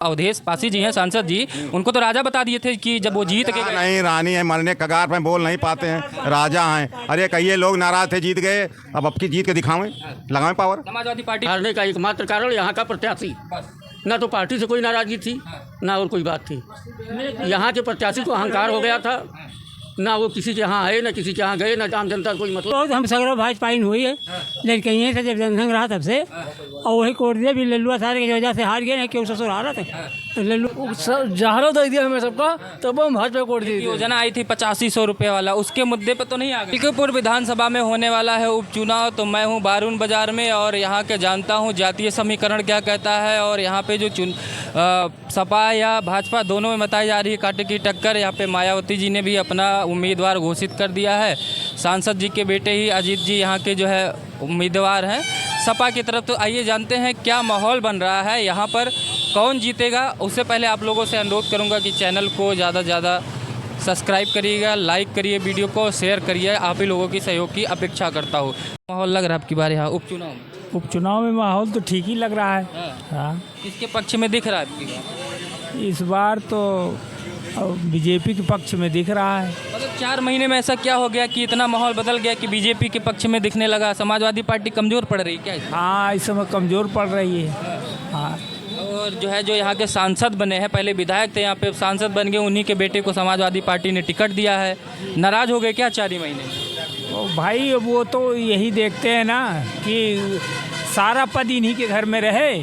अवधेश पासी जी हैं सांसद जी, उनको तो राजा बता दिए थे कि जब वो जीत के गए। नहीं, रानी है, मरने कगार पे बोल नहीं पाते हैं, राजा हैं। अरे कई लोग नाराज थे, जीत गए, अब की जीत के दिखावें, लगाएं पावर। समाजवादी पार्टी हारने का एकमात्र कारण यहाँ का प्रत्याशी, ना तो पार्टी से कोई नाराजगी थी ना और कोई बात थी। यहाँ के प्रत्याशी को अहंकार हो गया था, ना वो किसी के यहाँ आए ना किसी के यहाँ गए, ना आम जनता कोई मतलब। बहुत हम सगरों भाजपा हुई है, लेकिन कहीं से जब जनसंघ रहा तब से, और वही कोट दिया भी लल्लुआ साहब की वजह से हार गए ना, क्यों ससुर हारा थे लल्लू जहारो दे दिया हमें सबका, तब हम भाजपा कोट दी। योजना आई थी 8500 रुपये वाला, उसके मुद्दे पे तो नहीं आ गए। मलकीपुर विधानसभा में होने वाला है उपचुनाव, तो मैं हूँ बारून बाजार में और यहाँ के जानता हूँ जातीय समीकरण क्या कहता है, और यहाँ पे जो सपा या भाजपा दोनों में बताई जा रही है कांटे की टक्कर। यहाँ पे मायावती जी ने भी अपना उम्मीदवार घोषित कर दिया है, सांसद जी के बेटे ही अजीत जी यहाँ के जो है उम्मीदवार हैं सपा की तरफ। तो आइए जानते हैं क्या माहौल बन रहा है यहाँ पर, कौन जीतेगा। उससे पहले आप लोगों से अनुरोध करूँगा कि चैनल को ज़्यादा से ज़्यादा सब्सक्राइब करिएगा, लाइक करिए, वीडियो को शेयर करिए, आप ही लोगों की सहयोग की अपेक्षा करता हूँ। माहौल लग रहा है आपकी बार यहाँ उपचुनाव में? उपचुनाव में माहौल तो ठीक ही लग रहा है। हाँ, किसके पक्ष में दिख रहा है आपकी बार? इस बार तो बीजेपी के पक्ष में दिख रहा है। मतलब 4 महीने में ऐसा क्या हो गया कि इतना माहौल बदल गया कि बीजेपी के पक्ष में दिखने लगा? समाजवादी पार्टी कमज़ोर पड़ रही है क्या? हाँ, इस समय कमज़ोर पड़ रही है। हाँ, और जो है जो यहाँ के सांसद बने हैं, पहले विधायक थे, यहाँ पे सांसद बन गए, उन्हीं के बेटे को समाजवादी पार्टी ने टिकट दिया है। नाराज़ हो गए क्या 4 ही महीने में? तो भाई वो तो यही देखते हैं ना कि सारा पद इन्हीं के घर में रहे,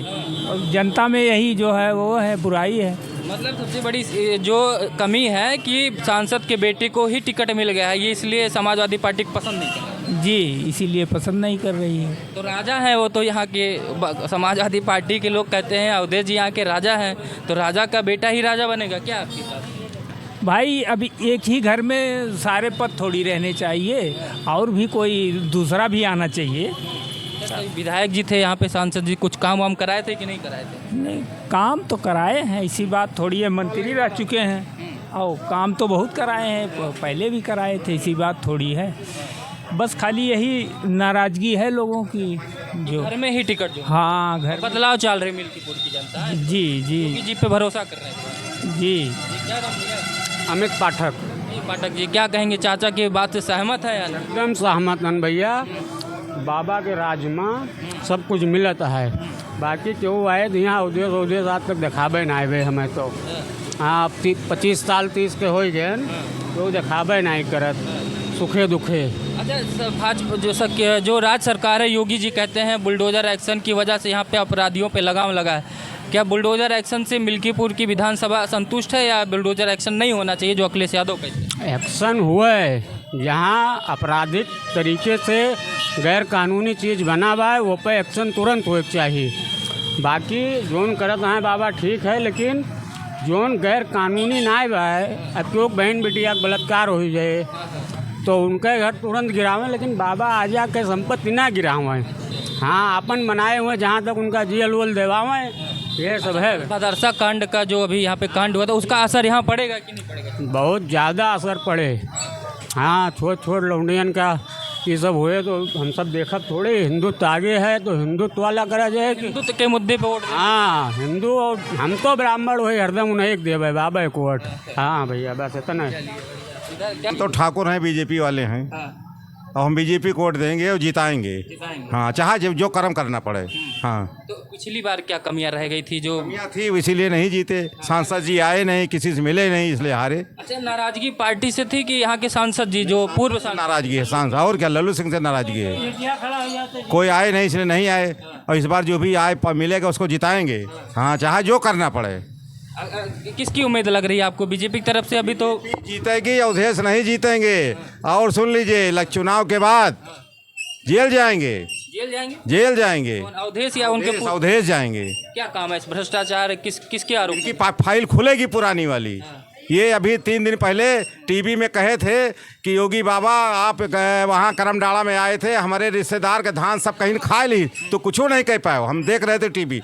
और जनता में यही जो है वो है बुराई है। मतलब सबसे बड़ी जो कमी है कि सांसद के बेटे को ही टिकट मिल गया है, ये इसलिए समाजवादी पार्टी को पसंद नहीं कर जी, इसीलिए पसंद नहीं कर रही है। तो राजा है वो तो यहाँ के समाजवादी पार्टी के लोग कहते हैं अवधेश जी यहाँ के राजा हैं, तो राजा का बेटा ही राजा बनेगा क्या आपके साथ? भाई अभी एक ही घर में सारे पद थोड़ी रहने चाहिए, और भी कोई दूसरा भी आना चाहिए। विधायक जी थे यहाँ पे, सांसद जी कुछ काम वाम कराए थे कि नहीं कराए थे? नहीं, काम तो कराए हैं, इसी बात थोड़ी है। मंत्री रह चुके हैं और काम तो बहुत कराए हैं, पहले भी कराए थे, इसी बात थोड़ी है। बस खाली यही नाराज़गी है लोगों की, जो घर में ही टिकट जो हाँ घर बदलाव चल रहे मिल्कीपुर की जनता है, जी जी जी पे भरोसा कर रहे हैं। जी। क्या नाम है? अमित पाठक। पाठक जी क्या कहेंगे, चाचा की बात से सहमत है या नहीं? एकदम सहमत हन भैया, बाबा के राज में सब कुछ मिलत है। बाकी क्यों आए यहाँ उद्देश्य आज तक दिखाबे ना आए हमें तो। हाँ, 25 साल 30 के हो गए तो दिखाबे नहीं करत, सुखे दुखे। अच्छा, भाजपा जो राज्य सरकार है, योगी जी कहते हैं बुलडोजर एक्शन की वजह से यहाँ पे अपराधियों पे लगाम लगा है। क्या बुलडोजर एक्शन से मिल्कीपुर की विधानसभा संतुष्ट है या बुलडोजर एक्शन नहीं होना चाहिए जो अखिलेश यादव कहते हैं? एक्शन हुआ है, यहाँ आपराधिक तरीके से गैर कानूनी चीज़ बना हुआ है, वो पे एक्शन तुरंत होना चाहिए। बाकी जोन करत हैं बाबा ठीक है, लेकिन जोन गैर कानूनी ना हुआ है, अब क्यों बहन बेटिया का बलात्कार हो जाए तो उनके घर तुरंत गिरावें, लेकिन बाबा आजा के संपत्ति ना गिरावें। हाँ, अपन बनाए हुए जहाँ तक उनका जेल वेल देवावें, ये सब है। मदरसा कांड का जो अभी यहाँ पे कांड हुआ था, उसका असर यहाँ पड़ेगा कि नहीं पड़ेगा? बहुत ज़्यादा असर पड़े। हाँ, छोट लौंडियन का ये सब हुए तो हम सब देखा थोड़े। हिंदुत्व आगे है तो हिंदुत्व वाला करा जाए कि हिंदुत्व के मुद्दे पे वोट? हाँ, हिंदू और हम तो ब्राह्मण हुए, हरदम उन्हें एक देवे बाबा को वोट। हाँ भैया, बस इतना। तो ठाकुर हैं, बीजेपी वाले हैं, और हम बीजेपी को वोट देंगे और जिताएंगे। हाँ, चाहे जो कर्म करना पड़े। हाँ, तो पिछली बार क्या कमियां रह गई थी जो कमियां थी, इसीलिए नहीं जीते। सांसद जी आए नहीं, किसी से मिले नहीं, इसलिए हारे। अच्छा, नाराजगी पार्टी से थी कि यहाँ के सांसद जी जो पूर्व सांसद? नाराजगी है सांसद, और क्या, लल्लू सिंह से नाराजगी है। कोई आए नहीं इसलिए नहीं आए, और इस बार जो भी आए मिलेगा उसको जिताएंगे। हाँ, चाहे जो करना पड़े। किसकी उम्मीद लग रही है आपको बीजेपी की तरफ से? अभी तो जीतेगी, अवधेश नहीं जीतेंगे। और सुन लीजिए, चुनाव के बाद जेल जाएंगे। जेल जाएंगे? जेल जाएंगे। अवधेश या उनके अवधेश जाएंगे। क्या काम है? भ्रष्टाचार किसके आरोप? इनकी फाइल खुलेगी पुरानी वाली। ये अभी 3 दिन पहले टीवी में कहे थे कि योगी बाबा आप वहाँ करमडाड़ा में आए थे, हमारे रिश्तेदार के धान सब कहीं खा ली, तो कुछ नहीं कह पाए। हम देख रहे थे टीवी,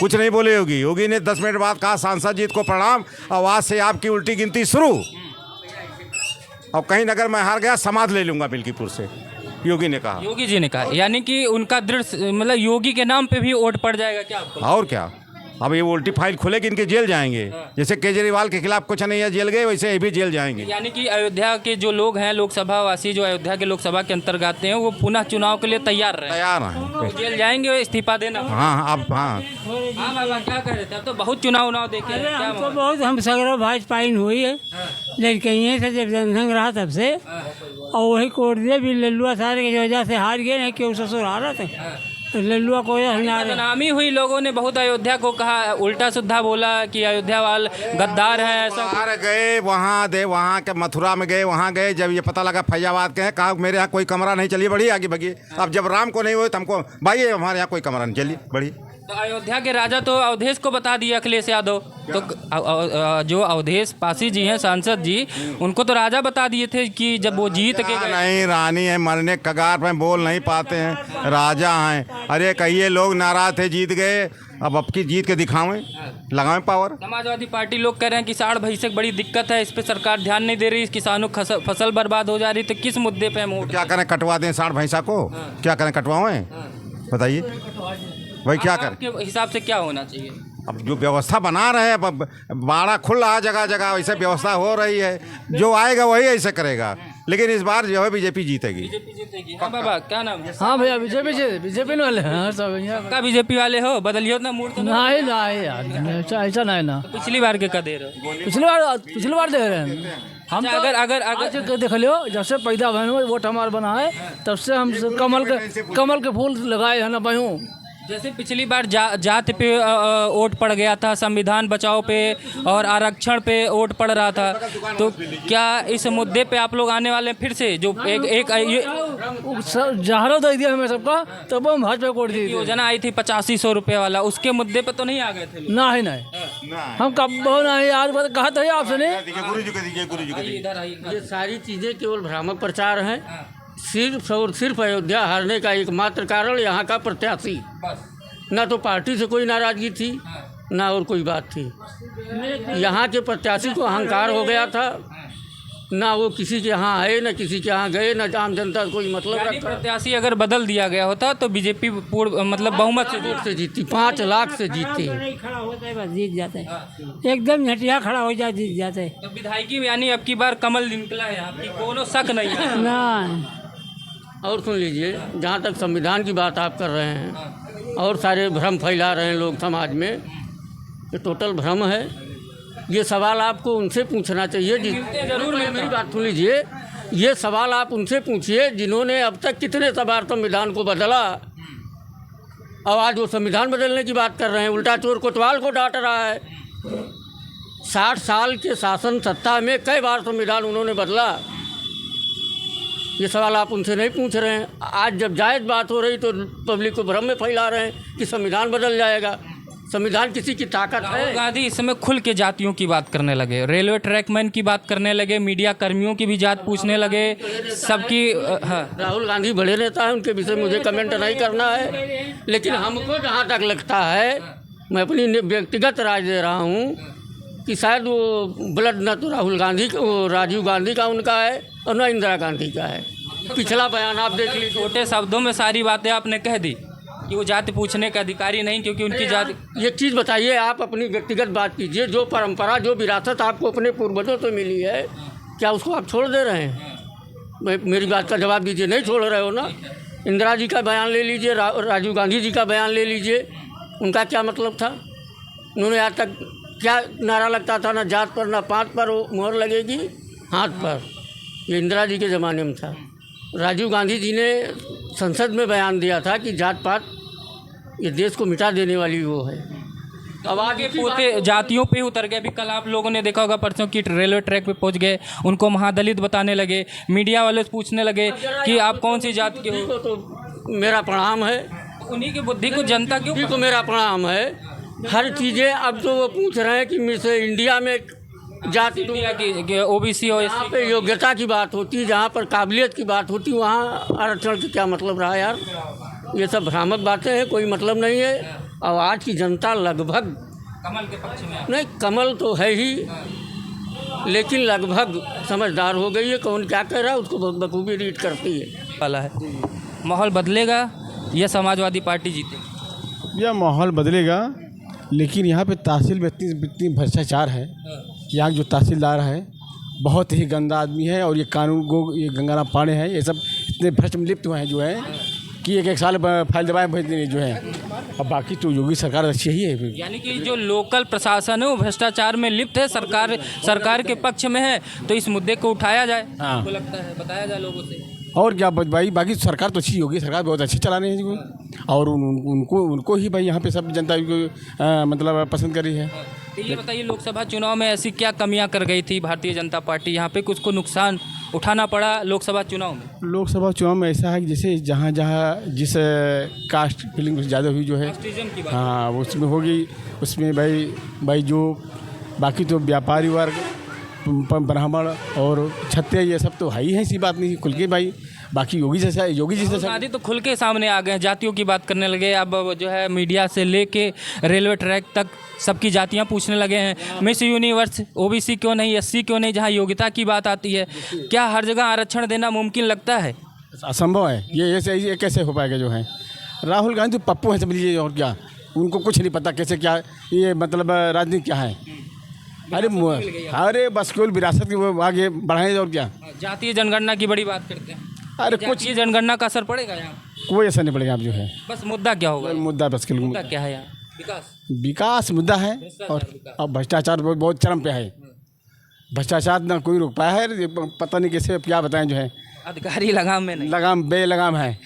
कुछ नहीं बोले योगी। योगी ने 10 मिनट बाद कहा सांसद जी को प्रणाम, आवाज़ से आपकी उल्टी गिनती शुरू। और कहीं अगर मैं हार गया समाध ले लूँगा मिल्कीपुर से, योगी ने कहा। योगी जी ने कहा, यानी कि उनका दृढ़ मतलब योगी के नाम पे भी वोट पड़ जाएगा क्या आपको? और क्या, अब ये उल्टी फाइल खुलेगी, इनके जेल जाएंगे। जैसे केजरीवाल के खिलाफ कुछ नहीं है, जेल गए, वैसे ये भी जेल जाएंगे। यानी कि अयोध्या के जो लोग हैं, लोकसभा वासी जो अयोध्या के लोकसभा के अंतर्गत आते हैं, वो पुनः चुनाव के लिए तैयार रहे, तैयार हैं। जेल जाएंगे, इस्तीफा देना। हाँ अब हाँ हाँ बाबा क्या कह रहे थे? अब तो बहुत चुनाव देखे हैं, क्या हमको बहुत हम सगरों भाजपा हुई है, लेकिन कहीं से जब जनसंघ रहा तब से, और वही कोट दिए भी लल्लुआ सारे की वजह से हार गए, नहीं क्यों ससुर हारा थे, लल्लुआ को बदनामी हुई। लोगों ने बहुत अयोध्या को कहा, उल्टा सुद्धा बोला कि अयोध्या वाल गद्दार है, ऐसा। बाहर गए, वहाँ के मथुरा में गए, वहाँ गए, जब ये पता लगा फैजाबाद के हैं, कहा मेरे यहाँ कोई कमरा नहीं, चलिए बढ़िए आगे बढ़िए। अब जब राम को नहीं हुए तो हमको भाई हमारे यहाँ कोई कमरा नहीं, चलिए बढ़िए। तो अयोध्या के राजा तो अवधेश को बता दिए अखिलेश यादव, तो जो अवधेश पासी जी हैं, सांसद जी, उनको तो राजा बता दिए थे कि जब वो जीत के गए। नहीं, रानी है, मरने कगार पे, बोल नहीं पाते हैं, राजा हैं। अरे कहिए लोग नाराज थे, जीत गए, अब की जीत के दिखावें, लगाएं पावर। समाजवादी पार्टी लोग कह रहे हैं कि साढ़ भैंसे बड़ी दिक्कत है, इस पे सरकार ध्यान नहीं दे रही, किसानों की फसल बर्बाद हो जा रही, तो किस मुद्दे पे हम क्या करें, कटवा दें साढ़ भैंसा को? क्या करें, कटवाएं? बताइए भाई क्या करें? आपके हिसाब से क्या होना चाहिए? अब जो व्यवस्था बना रहे हैं, अब बाड़ा खुल रहा है जगह जगह, वैसे व्यवस्था हो रही है, जो आएगा वही ऐसे करेगा, लेकिन इस बार जो है बीजेपी जीतेगी। हाँ बाबा क्या नाम है? हाँ भैया बीजेपी वाले हैं सब यहाँ का बीजेपी वाले हो, बदलियो ना मूड तो ना। नहीं यार ऐसा नहीं ना। पिछली बार के का दे रहे हो? पिछली बार दे रहे हैं हम। अच्छा, तो अगर आज देख लियो, जब से पैदा भैन वोट हमारा बना है, तब से हम कमल के फूल लगाए हैं ना बहू। जैसे पिछली बार जात पे वोट पड़ गया था, संविधान बचाओ पे और आरक्षण पे वोट पड़ रहा था, तो क्या इस मुद्दे पे आप लोग आने वाले हैं फिर से? जो एक जहरा दे दिया हमें सबका, तब हम भाजपा को वोट दिए। योजना आई थी 8500 रुपये वाला, उसके मुद्दे पे तो नहीं आ गए थे? नहीं हम कब नहीं यार कहा था आपसे नहीं। ये सारी चीज़ें केवल भ्रामक प्रचार हैं, सिर्फ और सिर्फ अयोध्या हारने का एकमात्र कारण यहाँ का प्रत्याशी। ना तो पार्टी से कोई नाराजगी थी, ना और कोई बात थी। यहाँ के प्रत्याशी को अहंकार हो गया था, ना वो किसी के यहाँ आए, ना किसी के यहाँ गए, ना आम जनता से कोई मतलब रखता। प्रत्याशी अगर बदल दिया गया होता तो बीजेपी पूर्ण मतलब बहुमत से जीती, 5 लाख से जीती। खड़ा होता है बस जीत जाते हैं, एकदम झटिया खड़ा हो जाए जीत जाते हैं। तो विधायकी में यानी अब की बार कमल निकला है, आपकी कोनो शक नहीं है ना। और सुन लीजिए, जहाँ तक संविधान की बात आप कर रहे हैं और सारे भ्रम फैला रहे हैं लोग समाज में, ये टोटल भ्रम है। ये सवाल आपको उनसे पूछना चाहिए जरूर। मेरी बात सुन लीजिए, ये सवाल आप उनसे पूछिए जिन्होंने अब तक कितने बार संविधान को बदला, और आज वो संविधान बदलने की बात कर रहे हैं। उल्टा चोर कोतवाल को डांट रहा है। 60 साल के शासन सत्ता में कई बार संविधान उन्होंने बदला, ये सवाल आप उनसे नहीं पूछ रहे हैं। आज जब जायज़ बात हो रही तो पब्लिक को भ्रम में फैला रहे हैं कि संविधान बदल जाएगा। संविधान किसी की ताकत है? राहुल गांधी इस समय खुल के जातियों की बात करने लगे, रेलवे ट्रैकमैन की बात करने लगे, मीडिया कर्मियों की भी जात पूछने लगे, सबकी। हाँ, राहुल गांधी बड़े नेता हैं, उनके विषय मुझे कमेंट नहीं करना है, लेकिन हमको जहाँ तक लगता है, मैं अपनी व्यक्तिगत राय दे रहा हूँ कि शायद वो ब्लड न तो राहुल गांधी का, वो राजीव गांधी का उनका है, और न इंदिरा गांधी का है। पिछला बयान आप देख लीजिए। छोटे शब्दों में सारी बातें आपने कह दी कि वो जाति पूछने का अधिकारी नहीं, क्योंकि उनकी जाति। एक चीज़ बताइए, आप अपनी व्यक्तिगत बात कीजिए। जो परंपरा, जो विरासत आपको अपने पूर्वजों से मिली है, क्या उसको आप छोड़ दे रहे हैं? मेरी बात का जवाब दीजिए। नहीं छोड़ रहे हो ना। इंदिरा जी का बयान ले लीजिए, राजीव गांधी जी का बयान ले लीजिए, उनका क्या मतलब था? उन्होंने आज तक क्या नारा लगता था? ना जात पर ना पात पर मोहर लगेगी, हाथ पर। ये इंदिरा जी के ज़माने में था। राजीव गांधी जी ने संसद में बयान दिया था कि जात पात ये देश को मिटा देने वाली वो है। अब आगे पोते जातियों पे उतर गए। अभी कल आप लोगों ने देखा होगा, परसों की रेलवे ट्रैक पे पहुंच गए, उनको महादलित बताने लगे, मीडिया वाले से पूछने लगे कि आप कौन सी जात के हो। तो मेरा प्रणाम है उन्हीं की बुद्धि को जनता क्यों? को मेरा प्रणाम है। हर चीज़ें अब तो वो पूछ रहे हैं कि मिस इंडिया में जाति की ओबीसी और जहाँ पे योग्यता की बात होती, जहाँ पर काबिलियत की बात होती, वहाँ आरक्षण की क्या मतलब रहा यार? ये सब भ्रामक बातें हैं, कोई मतलब नहीं है। और आज की जनता लगभग कमल के पक्ष में नहीं, कमल तो है ही, लेकिन लगभग समझदार हो गई है। कौन क्या कह रहा है उसको बखूबी रीड करती है वाला है। माहौल बदलेगा या समाजवादी पार्टी जीतेगी? यह माहौल बदलेगा लेकिन यहाँ पे तहसील में इतनी भ्रष्टाचार है। यहाँ जो तहसीलदार है बहुत ही गंदा आदमी है, और ये कानून गो ये गंगाराम पांडे हैं, ये सब इतने भ्रष्ट में लिप्त हुए हैं जो है कि एक साल फाइल दबाए भेज देंगे जो है। अब बाकी तो योगी सरकार अच्छी ही है। यानी कि जो लोकल प्रशासन है वो भ्रष्टाचार में लिप्त है, सरकार के पक्ष में है, तो इस मुद्दे को उठाया जाए। हाँ। आपको लगता है बताया जाए लोगों से? और क्या भाई, बाकी सरकार तो अच्छी होगी, सरकार बहुत अच्छी चला रही है जी, और उनको ही भाई यहाँ पे सब जनता को मतलब पसंद कर रही है। तो ये बताइए, लोकसभा चुनाव में ऐसी क्या कमियां कर गई थी भारतीय जनता पार्टी, यहाँ पे कुछ को नुकसान उठाना पड़ा लोकसभा चुनाव में? लोकसभा चुनाव में ऐसा है कि जैसे जहाँ जहाँ जिस कास्ट फीलिंग ज़्यादा हुई जो है, कास्टिज्म की बात। हाँ उसमें होगी, उसमें भाई जो बाकी तो व्यापारी वर्ग, ब्राह्मण और क्षत्रिय ये सब तो है ही है, ऐसी बात नहीं खुल के भाई। बाकी योगी जैसा गांधी तो खुल के सामने आ गए, जातियों की बात करने लगे। अब जो है मीडिया से लेके रेलवे ट्रैक तक सबकी जातियां पूछने लगे हैं। मिस यूनिवर्स ओबीसी क्यों नहीं, एससी क्यों नहीं, जहां योग्यता की बात आती है। क्या हर जगह आरक्षण देना मुमकिन लगता है? असंभव है ये कैसे हो पाएगा जो है। राहुल गांधी तो पप्पू हैं समझ लीजिए, और क्या उनको कुछ नहीं पता कैसे क्या ये मतलब राजनीति क्या है। अरे बस केवल विरासत की वो आगे बढ़ाएं, और क्या जातीय जनगणना की बड़ी बात करते हैं। अरे कुछ ये जनगणना का असर पड़ेगा यहाँ? कोई असर नहीं पड़ेगा। आप जो है बस मुद्दा क्या होगा? मुद्दा बस मुद्दा क्या है यहाँ? विकास मुद्दा है, और अब भ्रष्टाचार बहुत चरम पे है। भ्रष्टाचार ना कोई रोक पाया है, ये पता नहीं कैसे क्या बताएं जो है। अधिकारी लगाम में नहीं, लगाम बेलगाम है।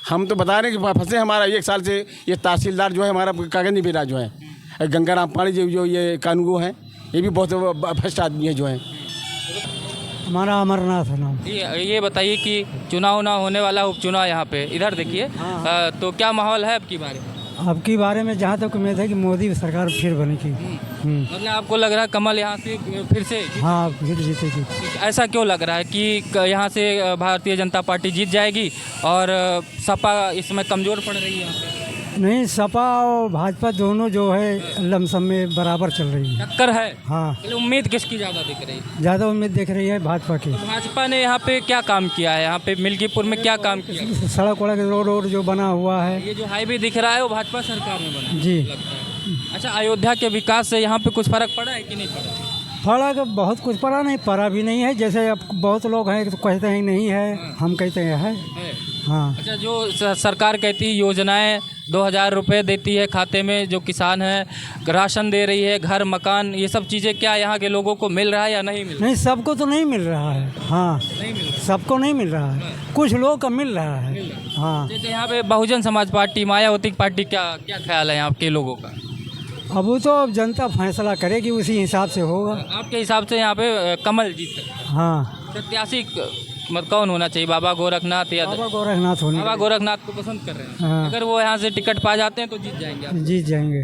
हम तो बता रहे हैं कि फंसे हमारा 1 साल से ये तहसीलदार जो है हमारा कागज नहीं भेजा जो है। गंगाराम पांडे जो ये कानून है, ये भी बहुत भ्रष्ट आदमी है जो है। हमारा अमरनाथ है नाम। ये बताइए कि चुनाव ना होने वाला उपचुनाव यहाँ पे, इधर देखिए। तो क्या माहौल है अब की बारे में? अब की बारे में जहाँ तक उम्मीद है कि मोदी सरकार फिर बनेगी। मतलब आपको लग रहा है कमल यहाँ से फिर से? हाँ, फिर जीतेगी। ऐसा क्यों लग रहा है कि यहाँ से भारतीय जनता पार्टी जीत जाएगी और सपा इसमें कमज़ोर पड़ रही है यहाँ पे? नहीं, सपा और भाजपा दोनों जो है लमसम में बराबर चल रही है। टक्कर है। हाँ, उम्मीद किसकी ज़्यादा दिख रही है? ज़्यादा उम्मीद दिख रही है भाजपा की। भाजपा ने यहाँ पे क्या काम किया है? यहाँ पे मिल्कीपुर में क्या काम किया? सड़क वड़क रोड जो बना हुआ है। ये जो हाईवे दिख रहा है वो भाजपा सरकार में बना जी। लगता है। अच्छा, अयोध्या के विकास से यहाँ पे कुछ फर्क पड़ा है कि नहीं पड़ा? फर्क बहुत कुछ पड़ा नहीं, पड़ा भी नहीं है। जैसे अब बहुत लोग हैं तो कहते हैं नहीं है, हम कहते हैं है। हाँ। अच्छा, जो सरकार कहती है योजनाएं 2000 रुपये देती है खाते में, जो किसान हैं राशन दे रही है, घर मकान, ये सब चीज़ें क्या यहाँ के लोगों को मिल रहा है या नहीं मिल रहा? नहीं, सबको तो नहीं मिल रहा है। हाँ, नहीं मिल रहा। सबको नहीं मिल रहा है, कुछ लोग का मिल रहा है। हाँ। जैसे यहाँ पे बहुजन समाज पार्टी, मायावती पार्टी, क्या क्या ख्याल है यहाँ के लोगों का? अब वो तो जनता फैसला करेगी, उसी हिसाब से होगा। आपके हिसाब से यहाँ पे कमल जीत सकता है? हाँ। प्रत्याशी कौन होना चाहिए? बाबा गोरखनाथ या बाबा गोरखनाथ होने। बाबा गोरखनाथ को पसंद कर रहे हैं। हाँ। अगर वो यहाँ से टिकट पा जाते हैं तो जीत जाएंगे आप? जीत जाएंगे।